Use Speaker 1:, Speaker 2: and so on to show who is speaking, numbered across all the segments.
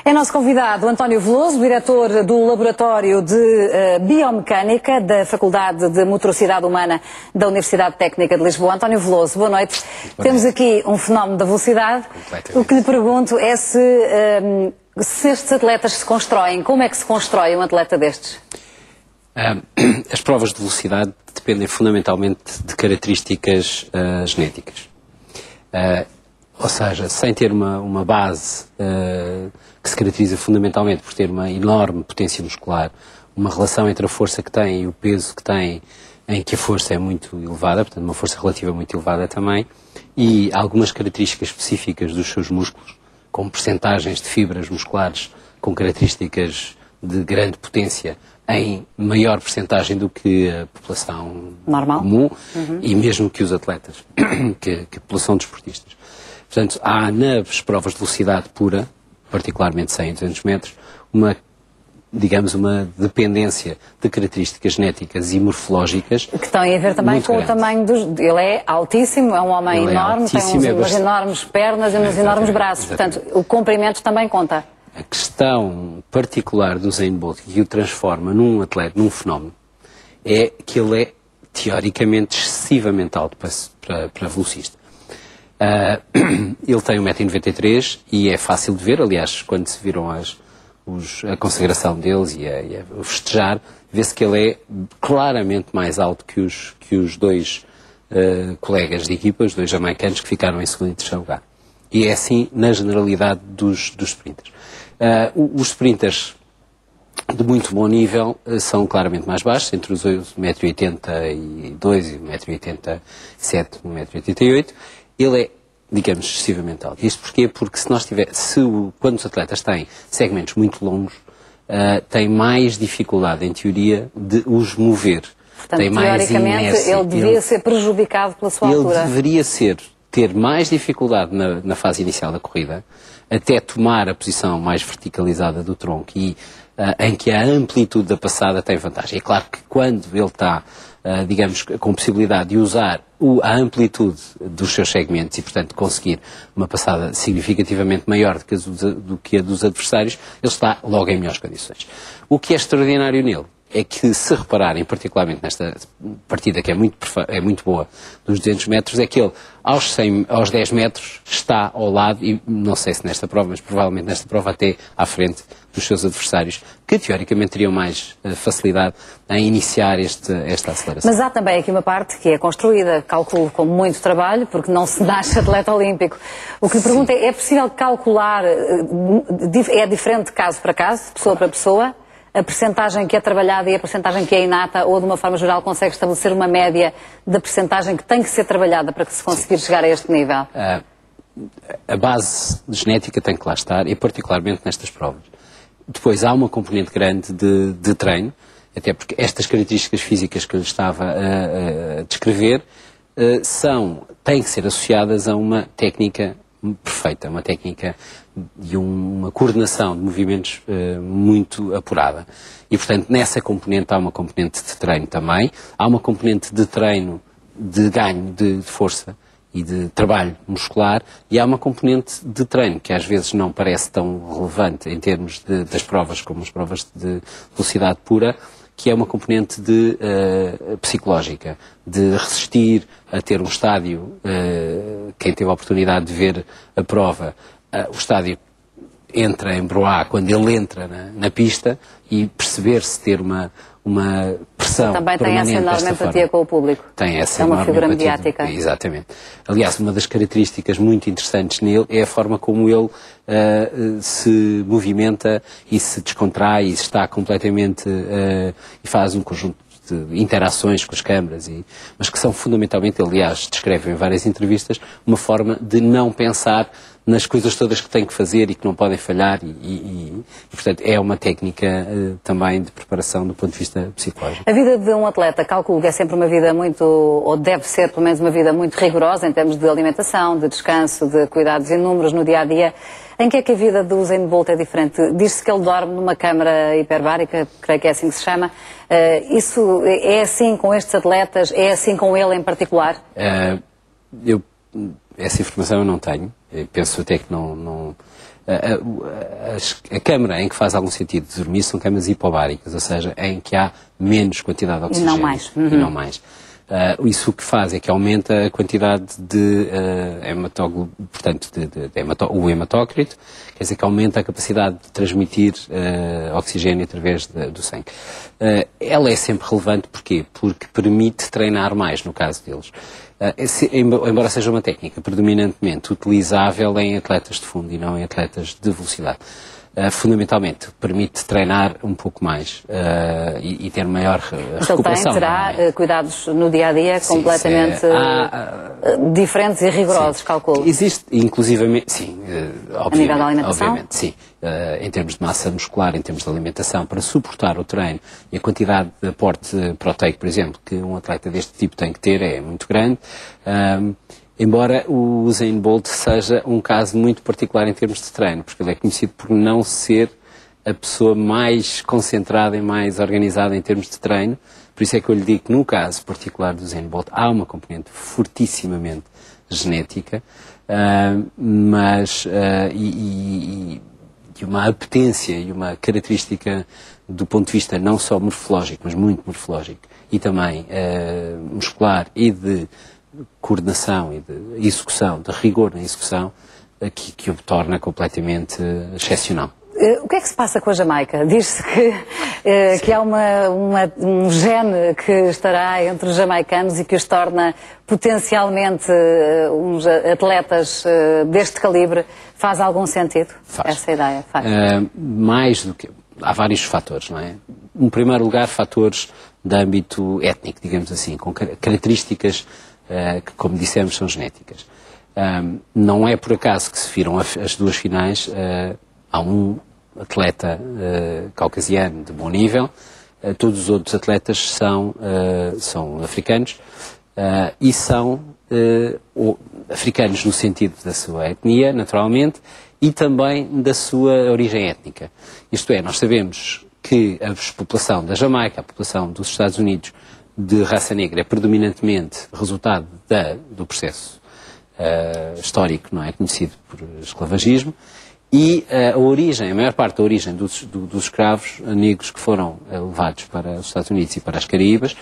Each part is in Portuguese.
Speaker 1: É nosso convidado António Veloso, diretor do Laboratório de Biomecânica da Faculdade de Motoricidade Humana da Universidade Técnica de Lisboa. António Veloso, boa noite. Temos aqui um fenómeno da velocidade. O que lhe pergunto é se estes atletas se constroem. Como é que se constrói um atleta destes?
Speaker 2: As provas de velocidade dependem fundamentalmente de características genéticas. Ou seja, sem ter uma base que se caracteriza fundamentalmente por ter uma enorme potência muscular, uma relação entre a força que tem e o peso que tem, em que a força é muito elevada, portanto uma força relativa muito elevada também, e algumas características específicas dos seus músculos, como percentagens de fibras musculares com características de grande potência em maior percentagem do que a população
Speaker 1: normal
Speaker 2: comum e mesmo que os atletas, que a população de desportistas. Portanto, há nas provas de velocidade pura, particularmente 100 e 200 metros, uma dependência de características genéticas e morfológicas. Que
Speaker 1: têm a ver também com o tamanho dos... Ele é altíssimo, é um homem enorme, tem umas enormes pernas e uns enormes braços. Portanto, o comprimento também conta.
Speaker 2: A questão particular do Usain Bolt, que o transforma num atleta, num fenómeno, é que ele é teoricamente excessivamente alto para velocista. Ele tem 1,93 m e é fácil de ver, aliás, quando se viram a consagração deles e a festejar, vê-se que ele é claramente mais alto que os dois colegas de equipa, os dois jamaicanos que ficaram em segundo e terceiro lugar. E é assim na generalidade dos sprinters. Os sprinters de muito bom nível são claramente mais baixos, entre os 1,82 m e 1,87 m, 1,88 m. Ele é, digamos, excessivamente alto. Isto porquê? Porque quando os atletas têm segmentos muito longos, têm mais dificuldade, em teoria, de os mover.
Speaker 1: Portanto,
Speaker 2: tem mais
Speaker 1: teoricamente,
Speaker 2: inércia.
Speaker 1: ele devia ser prejudicado pela sua altura.
Speaker 2: Ele deveria ter mais dificuldade na fase inicial da corrida, até tomar a posição mais verticalizada do tronco e em que a amplitude da passada tem vantagem. É claro que quando ele está, digamos, com possibilidade de usar a amplitude dos seus segmentos e, portanto, conseguir uma passada significativamente maior do que a dos adversários, ele está logo em melhores condições. O que é extraordinário nele é que, se repararem, particularmente nesta partida que é muito boa, dos 200 metros, é que ele, aos 10 metros, está ao lado, e não sei se nesta prova, mas provavelmente nesta prova até à frente dos seus adversários, que teoricamente teriam mais facilidade em iniciar esta aceleração.
Speaker 1: Mas há também aqui uma parte que é construída, calculo, com muito trabalho, porque não se nasce atleta olímpico. O que lhe pergunto é possível calcular, é diferente de caso para caso, de pessoa para pessoa, a percentagem que é trabalhada e a percentagem que é inata, ou de uma forma geral consegue estabelecer uma média da percentagem que tem que ser trabalhada para que se conseguir chegar a este nível?
Speaker 2: A base genética tem que lá estar, e particularmente nestas provas. Depois há uma componente grande de treino, até porque estas características físicas que eu lhe estava a descrever têm que ser associadas a uma técnica perfeita, uma técnica e uma coordenação de movimentos muito apurada. E, portanto, nessa componente há uma componente de treino também, há uma componente de treino de ganho de força e de trabalho muscular, e há uma componente de treino que às vezes não parece tão relevante em termos das provas como as provas de velocidade pura, que é uma componente psicológica, de resistir a ter um estádio, quem teve a oportunidade de ver a prova, o estádio entra em broá quando ele entra na pista e perceber-se ter uma pressão
Speaker 1: também
Speaker 2: permanente.
Speaker 1: Também tem essa enorme empatia com o público.
Speaker 2: Tem essa
Speaker 1: é uma
Speaker 2: enorme
Speaker 1: figura
Speaker 2: empatia,
Speaker 1: mediática.
Speaker 2: Exatamente. Aliás, uma das características muito interessantes nele é a forma como ele se movimenta e se descontrai e está completamente e faz um conjunto de interações com as câmaras, mas que são fundamentalmente, aliás, descreve em várias entrevistas, uma forma de não pensar nas coisas todas que tem que fazer e que não podem falhar e portanto, é uma técnica também de preparação do ponto de vista psicológico.
Speaker 1: A vida de um atleta, calculo que é sempre uma vida muito, ou deve ser pelo menos uma vida muito rigorosa em termos de alimentação, de descanso, de cuidados inúmeros no dia-a-dia. Em que é que a vida do Usain Bolt é diferente? Diz-se que ele dorme numa câmara hiperbárica, creio que é assim que se chama. Isso é assim com estes atletas? É assim com ele em particular?
Speaker 2: Eu essa informação eu não tenho. Eu penso até que não a câmara em que faz algum sentido de dormir são câmaras hipobáricas, ou seja, em que há menos quantidade de oxigênio.
Speaker 1: E não mais.
Speaker 2: E não mais. Isso o que faz é que aumenta a quantidade de o hematócrito, quer dizer que aumenta a capacidade de transmitir oxigênio através do sangue. Ela é sempre relevante, porquê? Porque permite treinar mais, no caso deles. Embora seja uma técnica predominantemente utilizável em atletas de fundo e não em atletas de velocidade. Fundamentalmente, permite treinar um pouco mais e ter maior recuperação.
Speaker 1: Terá cuidados no dia-a-dia completamente diferentes e rigorosos, calculo.
Speaker 2: Existe, inclusivamente, sim, obviamente.
Speaker 1: A nível da alimentação?
Speaker 2: Obviamente, sim. Em termos de massa muscular, em termos de alimentação, para suportar o treino e a quantidade de aporte proteico, por exemplo, que um atleta deste tipo tem que ter é muito grande. Embora o Usain Bolt seja um caso muito particular em termos de treino, porque ele é conhecido por não ser a pessoa mais concentrada e mais organizada em termos de treino. Por isso é que eu lhe digo que no caso particular do Usain Bolt há uma componente fortissimamente genética, e uma apetência e uma característica do ponto de vista não só morfológico, mas muito morfológico, e também muscular e de coordenação e de execução, de rigor na execução, que o torna completamente excepcional.
Speaker 1: O que é que se passa com a Jamaica? Diz-se que há um gene que estará entre os jamaicanos e que os torna potencialmente uns atletas deste calibre. Faz algum sentido?
Speaker 2: Faz.
Speaker 1: Essa ideia? Faz.
Speaker 2: Mais do que... Há vários fatores, não é? Em primeiro lugar, fatores de âmbito étnico, digamos assim, com características que, como dissemos, são genéticas. Não é por acaso que se viram as duas finais. Há um atleta caucasiano de bom nível, todos os outros atletas são africanos, e são africanos no sentido da sua etnia, naturalmente, e também da sua origem étnica. Isto é, nós sabemos que a população da Jamaica, a população dos Estados Unidos de raça negra é predominantemente resultado do processo histórico, não é, conhecido por esclavagismo, e a maior parte da origem dos escravos negros que foram levados para os Estados Unidos e para as Caraíbas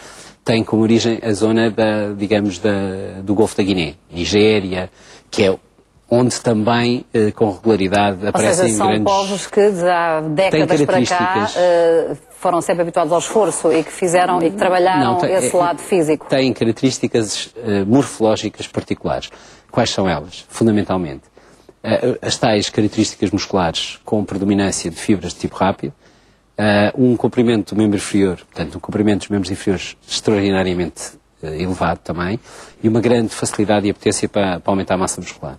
Speaker 2: tem como origem a zona do Golfo da Guiné, Nigéria, que é onde também, com regularidade, aparecem grandes...
Speaker 1: Ou seja, são povos que há décadas para cá foram sempre habituados ao esforço e que fizeram e que trabalharam esse lado físico.
Speaker 2: Têm características morfológicas particulares. Quais são elas? Fundamentalmente, as tais características musculares com predominância de fibras de tipo rápido, um comprimento do membro inferior, portanto, um comprimento dos membros inferiores extraordinariamente elevado também, e uma grande facilidade e apetência para aumentar a massa muscular.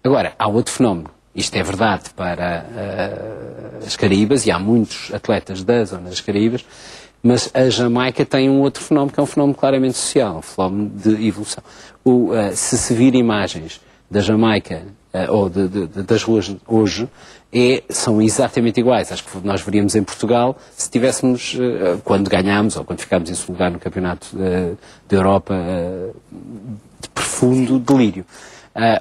Speaker 2: Agora, há outro fenómeno. Isto é verdade para as Caraíbas, e há muitos atletas da zona das Caraíbas, mas a Jamaica tem um outro fenómeno, que é um fenómeno claramente social, um fenómeno de evolução. Se vir imagens da Jamaica, ou das ruas hoje, são exatamente iguais às que nós veríamos em Portugal se tivéssemos, quando ganhámos, ou quando ficámos em segundo lugar no campeonato da Europa, de profundo delírio.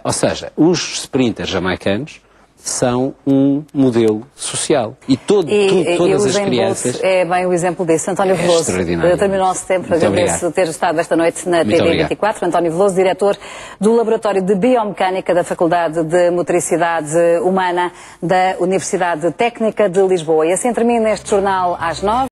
Speaker 2: Ou seja, os sprinters jamaicanos são um modelo social. E todas as crianças...
Speaker 1: é bem o exemplo disso. António Veloso, terminou o nosso tempo. Agradeço ter estado esta noite na TV24. António Veloso, diretor do Laboratório de Biomecânica da Faculdade de Motricidade Humana da Universidade Técnica de Lisboa. E assim termina este jornal às 9.